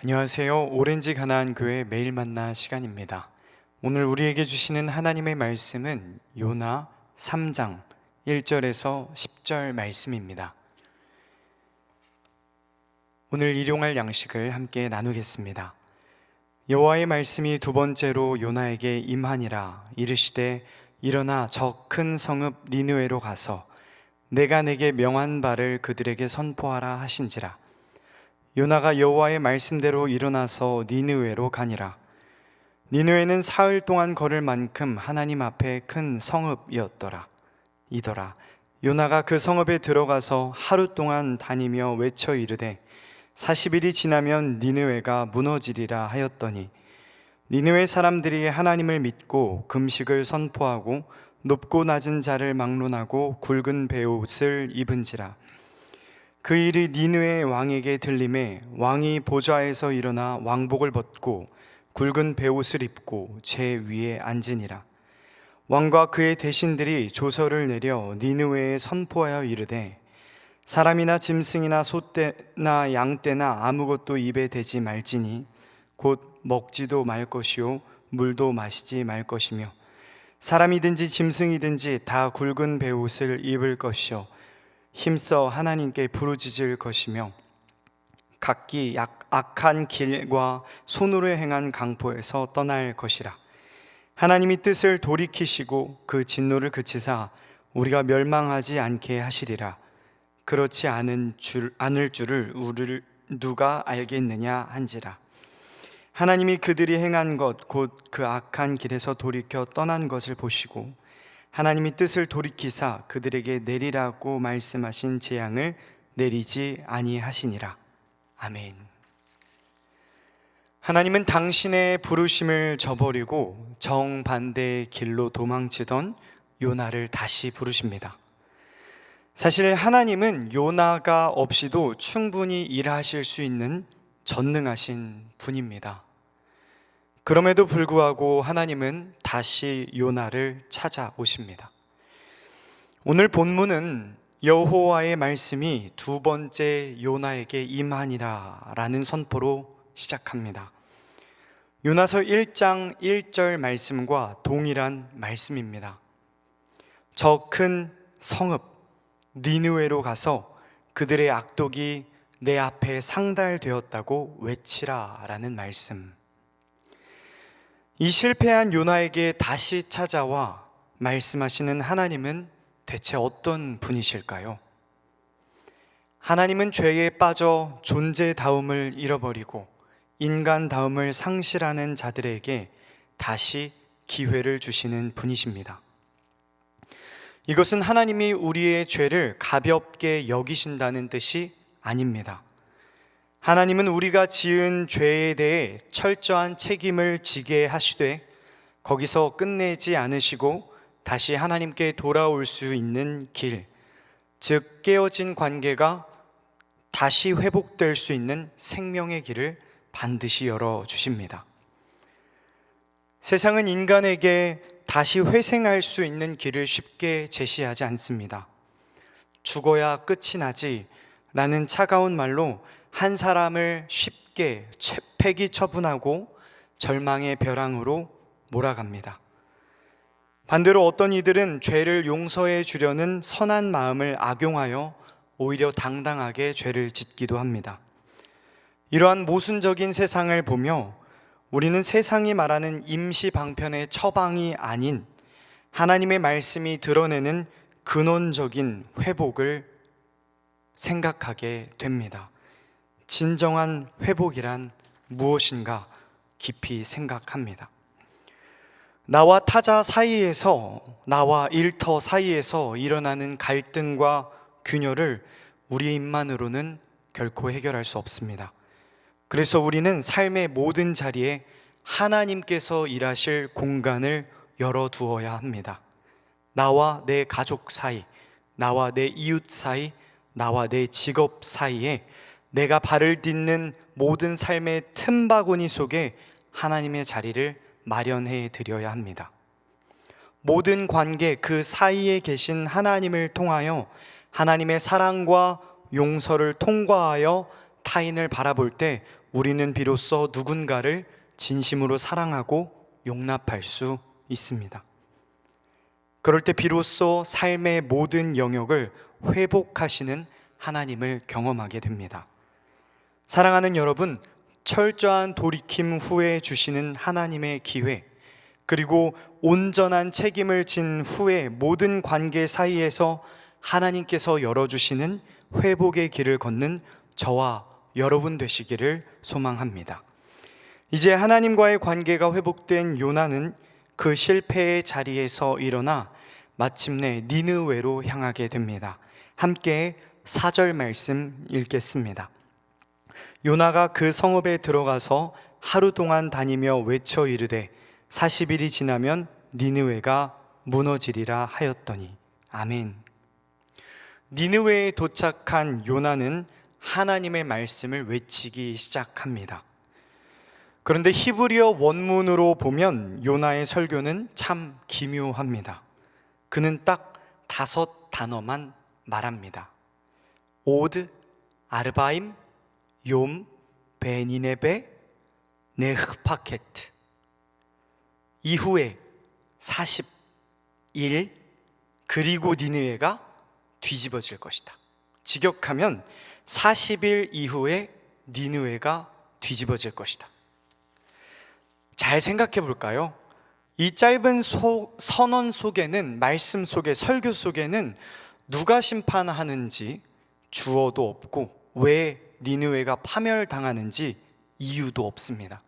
안녕하세요. 오렌지 가나안 교회 매일 만나 시간입니다. 오늘 우리에게 주시는 하나님의 말씀은 요나 3장 1절에서 10절 말씀입니다. 오늘 일용할 양식을 함께 나누겠습니다. 여호와의 말씀이 두 번째로 요나에게 임하니라. 이르시되 일어나 저 큰 성읍 니느웨로 가서 내가 내게 명한 바를 그들에게 선포하라 하신지라. 요나가 여호와의 말씀대로 일어나서 니느웨로 가니라. 니느웨는 사흘 동안 걸을 만큼 하나님 앞에 큰 성읍이었더라. 요나가 그 성읍에 들어가서 하루 동안 다니며 외쳐 이르되 40일이 지나면 니느웨가 무너지리라 하였더니 니느웨 사람들이 하나님을 믿고 금식을 선포하고 높고 낮은 자를 막론하고 굵은 베옷을 입은지라. 그 일이 니느웨 왕에게 들림에 왕이 보좌에서 일어나 왕복을 벗고 굵은 베옷을 입고 제 위에 앉으니라. 왕과 그의 대신들이 조서를 내려 니느웨에 선포하여 이르되 사람이나 짐승이나 소떼나 양떼나 아무것도 입에 대지 말지니 곧 먹지도 말 것이요 물도 마시지 말 것이며 사람이든지 짐승이든지 다 굵은 베옷을 입을 것이요 힘써 하나님께 부르짖을 것이며 각기 악한 길과 손으로 행한 강포에서 떠날 것이라. 하나님이 뜻을 돌이키시고 그 진노를 그치사 우리가 멸망하지 않게 하시리라. 그렇지 않을 줄을 우리를 누가 알겠느냐 한지라. 하나님이 그들이 행한 것 곧 그 악한 길에서 돌이켜 떠난 것을 보시고 하나님이 뜻을 돌이키사 그들에게 내리라고 말씀하신 재앙을 내리지 아니하시니라. 아멘. 하나님은 당신의 부르심을 저버리고 정반대의 길로 도망치던 요나를 다시 부르십니다. 사실 하나님은 요나가 없이도 충분히 일하실 수 있는 전능하신 분입니다. 그럼에도 불구하고 하나님은 다시 요나를 찾아오십니다. 오늘 본문은 여호와의 말씀이 두 번째 요나에게 임하니라 라는 선포로 시작합니다. 요나서 1장 1절 말씀과 동일한 말씀입니다. 저 큰 성읍 니느웨로 가서 그들의 악독이 내 앞에 상달되었다고 외치라 라는 말씀. 이 실패한 요나에게 다시 찾아와 말씀하시는 하나님은 대체 어떤 분이실까요? 하나님은 죄에 빠져 존재다움을 잃어버리고 인간다움을 상실하는 자들에게 다시 기회를 주시는 분이십니다. 이것은 하나님이 우리의 죄를 가볍게 여기신다는 뜻이 아닙니다. 하나님은 우리가 지은 죄에 대해 철저한 책임을 지게 하시되 거기서 끝내지 않으시고 다시 하나님께 돌아올 수 있는 길, 즉 깨어진 관계가 다시 회복될 수 있는 생명의 길을 반드시 열어주십니다. 세상은 인간에게 다시 회생할 수 있는 길을 쉽게 제시하지 않습니다. 죽어야 끝이 나지 라는 차가운 말로 한 사람을 쉽게 폐기 처분하고 절망의 벼랑으로 몰아갑니다. 반대로 어떤 이들은 죄를 용서해 주려는 선한 마음을 악용하여 오히려 당당하게 죄를 짓기도 합니다. 이러한 모순적인 세상을 보며 우리는 세상이 말하는 임시 방편의 처방이 아닌 하나님의 말씀이 드러내는 근원적인 회복을 생각하게 됩니다. 진정한 회복이란 무엇인가 깊이 생각합니다. 나와 타자 사이에서, 나와 일터 사이에서 일어나는 갈등과 균열을 우리의 입만으로는 결코 해결할 수 없습니다. 그래서 우리는 삶의 모든 자리에 하나님께서 일하실 공간을 열어두어야 합니다. 나와 내 가족 사이, 나와 내 이웃 사이, 나와 내 직업 사이에 내가 발을 딛는 모든 삶의 틈바구니 속에 하나님의 자리를 마련해 드려야 합니다. 모든 관계 그 사이에 계신 하나님을 통하여 하나님의 사랑과 용서를 통과하여 타인을 바라볼 때 우리는 비로소 누군가를 진심으로 사랑하고 용납할 수 있습니다. 그럴 때 비로소 삶의 모든 영역을 회복하시는 하나님을 경험하게 됩니다. 사랑하는 여러분, 철저한 돌이킴 후에 주시는 하나님의 기회, 그리고 온전한 책임을 진 후에 모든 관계 사이에서 하나님께서 열어주시는 회복의 길을 걷는 저와 여러분 되시기를 소망합니다. 이제 하나님과의 관계가 회복된 요나는 그 실패의 자리에서 일어나 마침내 니느웨로 향하게 됩니다. 함께 4절 말씀 읽겠습니다. 요나가 그 성읍에 들어가서 하루 동안 다니며 외쳐 이르되 40일이 지나면 니느웨가 무너지리라 하였더니. 아멘. 니느웨에 도착한 요나는 하나님의 말씀을 외치기 시작합니다. 그런데 히브리어 원문으로 보면 요나의 설교는 참 기묘합니다. 그는 딱 5 단어만 말합니다. 오드, 아르바임, 욤, 베니네베, 네흐파케트. 이후에 40일 그리고 니느웨가 뒤집어질 것이다. 직역하면 40일 이후에 니느웨가 뒤집어질 것이다. 잘 생각해 볼까요? 이 짧은 선언 속에는, 말씀 속에, 설교 속에는 누가 심판하는지 주어도 없고 왜 니느웨가 파멸당하는지 이유도 없습니다.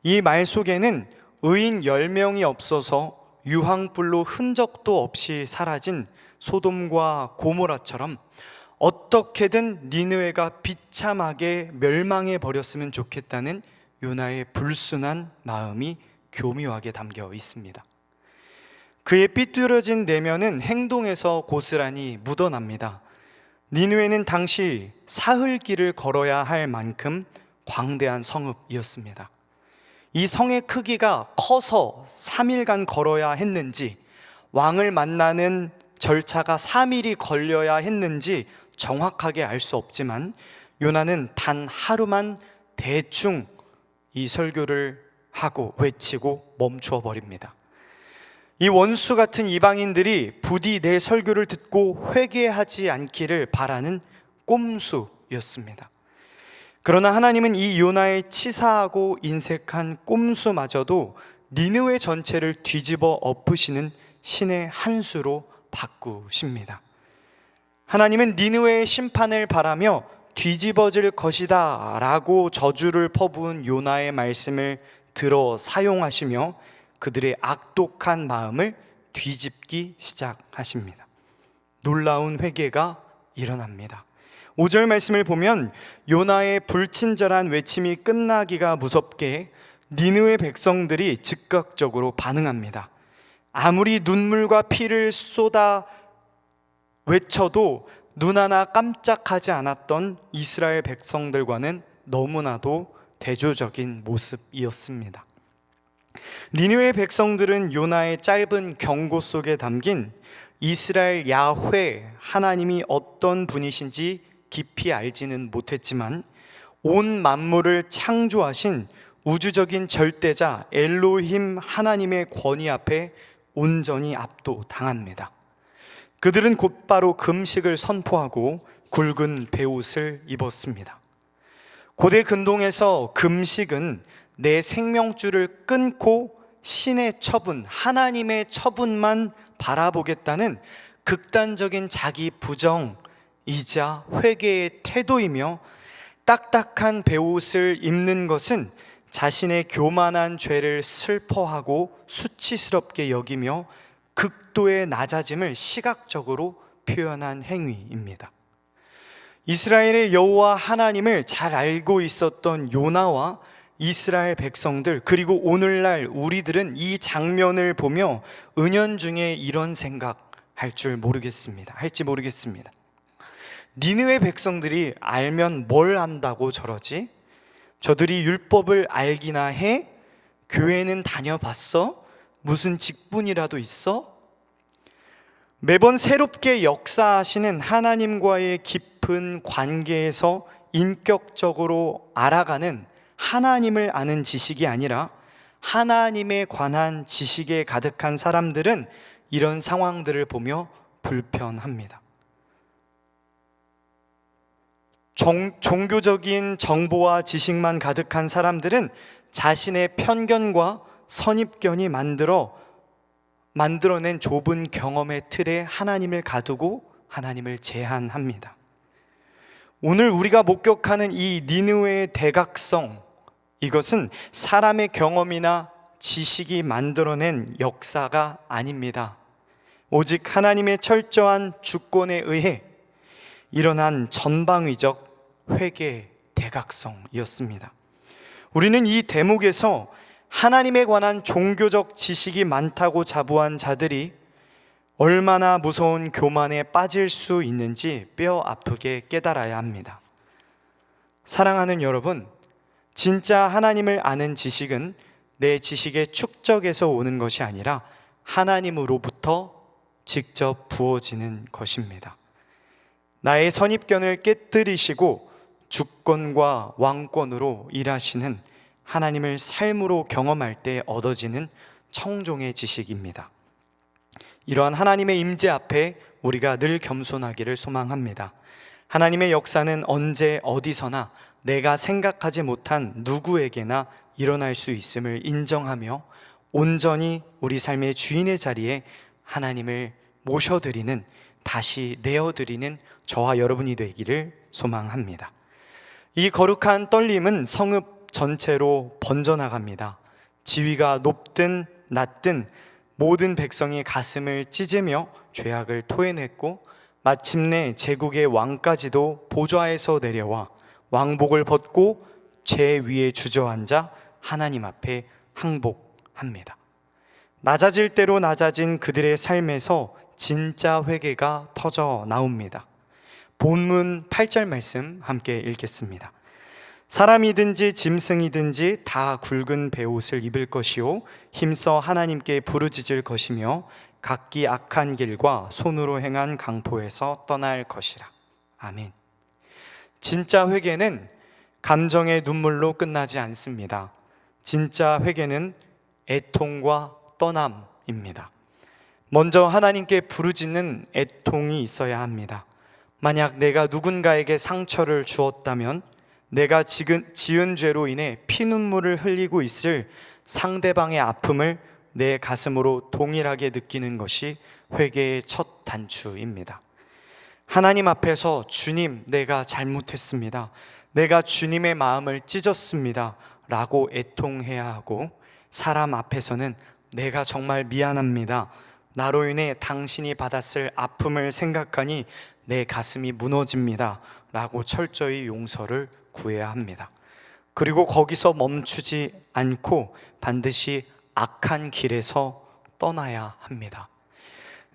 이 말 속에는 의인 10명이 없어서 유황불로 흔적도 없이 사라진 소돔과 고모라처럼 어떻게든 니느웨가 비참하게 멸망해 버렸으면 좋겠다는 요나의 불순한 마음이 교묘하게 담겨 있습니다. 그의 삐뚤어진 내면은 행동에서 고스란히 묻어납니다. 니느웨는 당시 사흘길을 걸어야 할 만큼 광대한 성읍이었습니다. 이 성의 크기가 커서 3일간 걸어야 했는지, 왕을 만나는 절차가 3일이 걸려야 했는지 정확하게 알 수 없지만 요나는 단 하루만 대충 이 설교를 하고 외치고 멈추어 버립니다. 이 원수 같은 이방인들이 부디 내 설교를 듣고 회개하지 않기를 바라는 꼼수였습니다. 그러나 하나님은 이 요나의 치사하고 인색한 꼼수마저도 니느웨 전체를 뒤집어 엎으시는 신의 한 수로 바꾸십니다. 하나님은 니느웨의 심판을 바라며 뒤집어질 것이다 라고 저주를 퍼부은 요나의 말씀을 들어 사용하시며 그들의 악독한 마음을 뒤집기 시작하십니다. 놀라운 회개가 일어납니다. 5절 말씀을 보면 요나의 불친절한 외침이 끝나기가 무섭게 니느웨 백성들이 즉각적으로 반응합니다. 아무리 눈물과 피를 쏟아 외쳐도 눈 하나 깜짝하지 않았던 이스라엘 백성들과는 너무나도 대조적인 모습이었습니다. 니느웨 백성들은 요나의 짧은 경고 속에 담긴 이스라엘 야훼 하나님이 어떤 분이신지 깊이 알지는 못했지만 온 만물을 창조하신 우주적인 절대자 엘로힘 하나님의 권위 앞에 온전히 압도당합니다. 그들은 곧바로 금식을 선포하고 굵은 베옷을 입었습니다. 고대 근동에서 금식은 내 생명줄을 끊고 신의 처분, 하나님의 처분만 바라보겠다는 극단적인 자기 부정이자 회개의 태도이며, 딱딱한 베옷을 입는 것은 자신의 교만한 죄를 슬퍼하고 수치스럽게 여기며 극도의 낮아짐을 시각적으로 표현한 행위입니다. 이스라엘의 여호와 하나님을 잘 알고 있었던 요나와 이스라엘 백성들, 그리고 오늘날 우리들은 이 장면을 보며 은연중에 이런 생각 할지 모르겠습니다. 니느웨 백성들이 알면 뭘 안다고 저러지? 저들이 율법을 알기나 해? 교회는 다녀봤어? 무슨 직분이라도 있어? 매번 새롭게 역사하시는 하나님과의 깊은 관계에서 인격적으로 알아가는 하나님을 아는 지식이 아니라 하나님에 관한 지식에 가득한 사람들은 이런 상황들을 보며 불편합니다. 종교적인 정보와 지식만 가득한 사람들은 자신의 편견과 선입견이 만들어낸 좁은 경험의 틀에 하나님을 가두고 하나님을 제한합니다. 오늘 우리가 목격하는 이 니느웨의 대각성, 이것은 사람의 경험이나 지식이 만들어낸 역사가 아닙니다. 오직 하나님의 철저한 주권에 의해 일어난 전방위적 회개 대각성이었습니다. 우리는 이 대목에서 하나님에 관한 종교적 지식이 많다고 자부한 자들이 얼마나 무서운 교만에 빠질 수 있는지 뼈 아프게 깨달아야 합니다. 사랑하는 여러분, 진짜 하나님을 아는 지식은 내 지식의 축적에서 오는 것이 아니라 하나님으로부터 직접 부어지는 것입니다. 나의 선입견을 깨뜨리시고 주권과 왕권으로 일하시는 하나님을 삶으로 경험할 때 얻어지는 청종의 지식입니다. 이러한 하나님의 임재 앞에 우리가 늘 겸손하기를 소망합니다. 하나님의 역사는 언제 어디서나 내가 생각하지 못한 누구에게나 일어날 수 있음을 인정하며 온전히 우리 삶의 주인의 자리에 하나님을 모셔드리는, 다시 내어드리는 저와 여러분이 되기를 소망합니다. 이 거룩한 떨림은 성읍 전체로 번져나갑니다. 지위가 높든 낮든 모든 백성이 가슴을 찢으며 죄악을 토해냈고 마침내 제국의 왕까지도 보좌에서 내려와 왕복을 벗고 죄 위에 주저앉아 하나님 앞에 항복합니다. 낮아질 대로 낮아진 그들의 삶에서 진짜 회개가 터져 나옵니다. 본문 8절 말씀 함께 읽겠습니다. 사람이든지 짐승이든지 다 굵은 베옷을 입을 것이요 힘써 하나님께 부르짖을 것이며 각기 악한 길과 손으로 행한 강포에서 떠날 것이라. 아멘. 진짜 회개는 감정의 눈물로 끝나지 않습니다. 진짜 회개는 애통과 떠남입니다. 먼저 하나님께 부르짖는 애통이 있어야 합니다. 만약 내가 누군가에게 상처를 주었다면 내가 지은 죄로 인해 피눈물을 흘리고 있을 상대방의 아픔을 내 가슴으로 동일하게 느끼는 것이 회개의 첫 단추입니다. 하나님 앞에서 주님, 내가 잘못했습니다. 내가 주님의 마음을 찢었습니다. 라고 애통해야 하고, 사람 앞에서는 내가 정말 미안합니다. 나로 인해 당신이 받았을 아픔을 생각하니 내 가슴이 무너집니다. 라고 철저히 용서를 구해야 합니다. 그리고 거기서 멈추지 않고 반드시 악한 길에서 떠나야 합니다.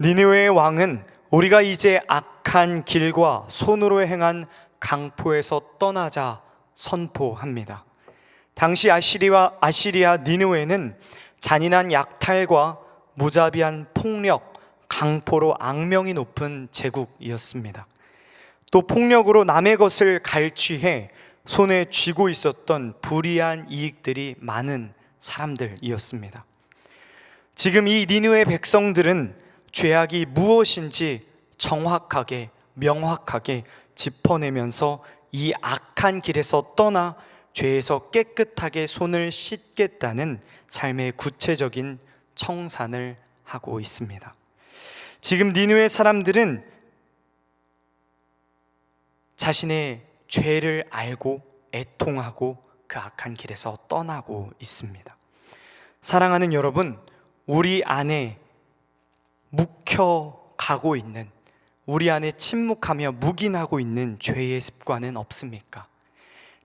니느웨의 왕은 우리가 이제 악한 길과 손으로 행한 강포에서 떠나자 선포합니다. 당시 아시리아 니느웨는 잔인한 약탈과 무자비한 폭력, 강포로 악명이 높은 제국이었습니다. 또 폭력으로 남의 것을 갈취해 손에 쥐고 있었던 불이한 이익들이 많은 사람들이었습니다. 지금 이 니느웨 백성들은 죄악이 무엇인지 정확하게, 명확하게 짚어내면서 이 악한 길에서 떠나 죄에서 깨끗하게 손을 씻겠다는 삶의 구체적인 청산을 하고 있습니다. 지금 니느웨 사람들은 자신의 죄를 알고 애통하고 그 악한 길에서 떠나고 있습니다. 사랑하는 여러분, 우리 안에 묵혀가고 있는, 우리 안에 침묵하며 묵인하고 있는 죄의 습관은 없습니까?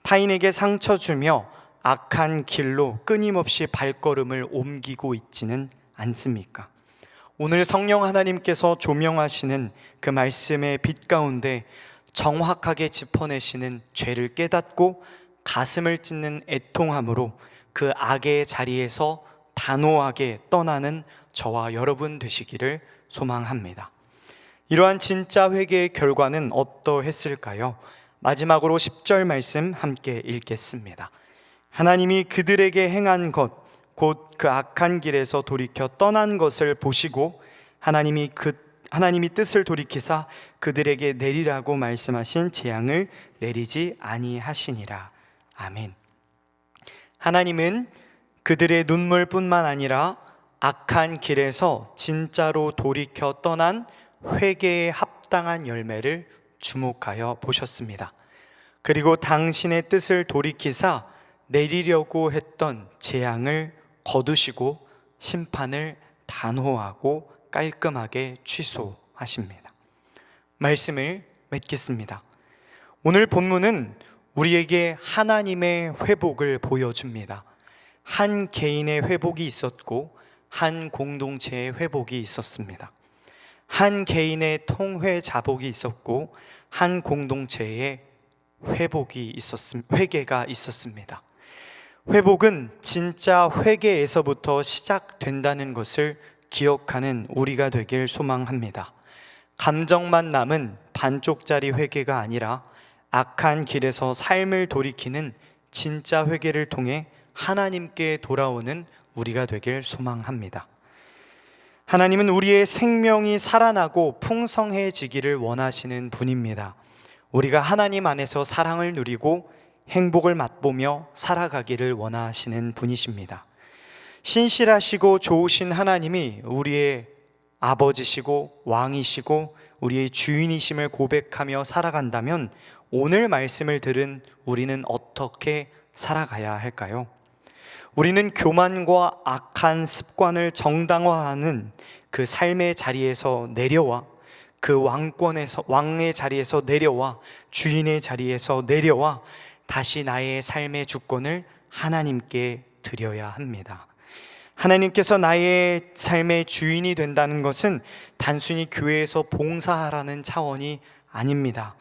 타인에게 상처 주며 악한 길로 끊임없이 발걸음을 옮기고 있지는 않습니까? 오늘 성령 하나님께서 조명하시는 그 말씀의 빛 가운데 정확하게 짚어내시는 죄를 깨닫고 가슴을 찢는 애통함으로 그 악의 자리에서 단호하게 떠나는 저와 여러분 되시기를 소망합니다. 이러한 진짜 회개의 결과는 어떠했을까요? 마지막으로 10절 말씀 함께 읽겠습니다. 하나님이 그들에게 행한 것 곧 그 악한 길에서 돌이켜 떠난 것을 보시고 하나님이 뜻을 돌이키사 그들에게 내리라고 말씀하신 재앙을 내리지 아니하시니라. 아멘. 하나님은 그들의 눈물뿐만 아니라 악한 길에서 진짜로 돌이켜 떠난 회개에 합당한 열매를 주목하여 보셨습니다. 그리고 당신의 뜻을 돌이키사 내리려고 했던 재앙을 거두시고 심판을 단호하고 깔끔하게 취소하십니다. 말씀을 맺겠습니다. 오늘 본문은 우리에게 하나님의 회복을 보여줍니다. 한 개인의 회복이 있었고 한 공동체의 회복이 있었습니다. 한 개인의 통회 자복이 있었고 한 공동체의 회개가 있었습니다. 회복은 진짜 회개에서부터 시작된다는 것을 기억하는 우리가 되길 소망합니다. 감정만 남은 반쪽짜리 회개가 아니라 악한 길에서 삶을 돌이키는 진짜 회개를 통해 하나님께 돌아오는 우리가 되길 소망합니다. 하나님은 우리의 생명이 살아나고 풍성해지기를 원하시는 분입니다. 우리가 하나님 안에서 사랑을 누리고 행복을 맛보며 살아가기를 원하시는 분이십니다. 신실하시고 좋으신 하나님이 우리의 아버지시고 왕이시고 우리의 주인이심을 고백하며 살아간다면 오늘 말씀을 들은 우리는 어떻게 살아가야 할까요? 우리는 교만과 악한 습관을 정당화하는 그 삶의 자리에서 내려와 그 왕의 자리에서 내려와 주인의 자리에서 내려와 다시 나의 삶의 주권을 하나님께 드려야 합니다. 하나님께서 나의 삶의 주인이 된다는 것은 단순히 교회에서 봉사하라는 차원이 아닙니다.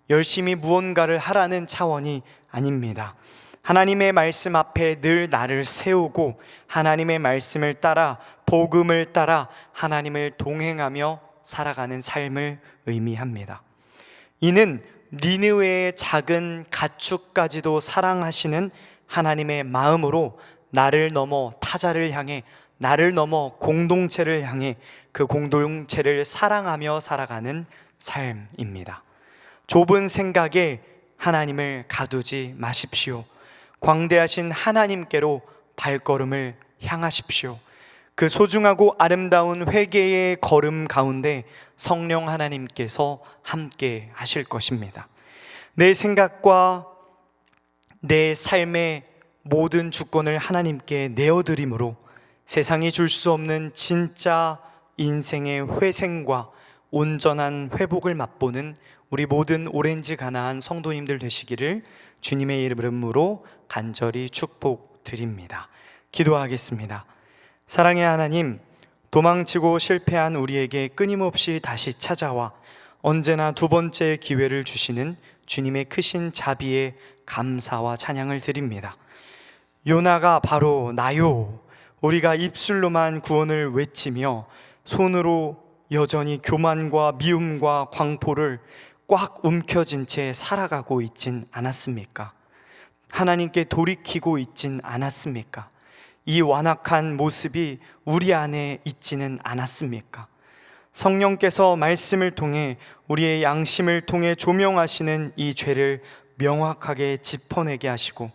열심히 무언가를 하라는 차원이 아닙니다. 하나님의 말씀 앞에 늘 나를 세우고 하나님의 말씀을 따라 복음을 따라 하나님을 동행하며 살아가는 삶을 의미합니다. 이는 니느웨의 작은 가축까지도 사랑하시는 하나님의 마음으로 나를 넘어 타자를 향해, 나를 넘어 공동체를 향해 그 공동체를 사랑하며 살아가는 삶입니다. 좁은 생각에 하나님을 가두지 마십시오. 광대하신 하나님께로 발걸음을 향하십시오. 그 소중하고 아름다운 회개의 걸음 가운데 성령 하나님께서 함께 하실 것입니다. 내 생각과 내 삶의 모든 주권을 하나님께 내어드림으로 세상이 줄 수 없는 진짜 인생의 회생과 온전한 회복을 맛보는 우리 모든 오렌지 가나안 성도님들 되시기를 주님의 이름으로 간절히 축복드립니다. 기도하겠습니다. 사랑의 하나님, 도망치고 실패한 우리에게 끊임없이 다시 찾아와 언제나 두 번째 기회를 주시는 주님의 크신 자비에 감사와 찬양을 드립니다. 요나가 바로 나요. 우리가 입술로만 구원을 외치며 손으로 여전히 교만과 미움과 광포를 꽉 움켜쥔 채 살아가고 있진 않았습니까? 하나님께 돌이키고 있진 않았습니까? 이 완악한 모습이 우리 안에 있지는 않았습니까? 성령께서 말씀을 통해 우리의 양심을 통해 조명하시는 이 죄를 명확하게 짚어내게 하시고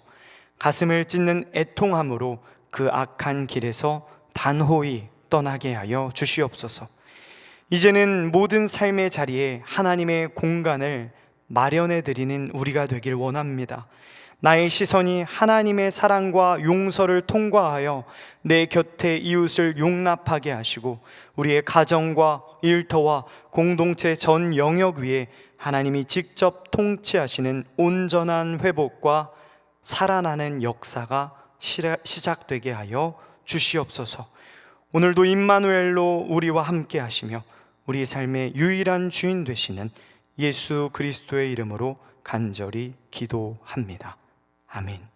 가슴을 찢는 애통함으로 그 악한 길에서 단호히 떠나게 하여 주시옵소서. 이제는 모든 삶의 자리에 하나님의 공간을 마련해 드리는 우리가 되길 원합니다. 나의 시선이 하나님의 사랑과 용서를 통과하여 내 곁에 이웃을 용납하게 하시고 우리의 가정과 일터와 공동체 전 영역 위에 하나님이 직접 통치하시는 온전한 회복과 살아나는 역사가 시작되게 하여 주시옵소서. 오늘도 임마누엘로 우리와 함께 하시며 우리 삶의 유일한 주인 되시는 예수 그리스도의 이름으로 간절히 기도합니다. 아멘.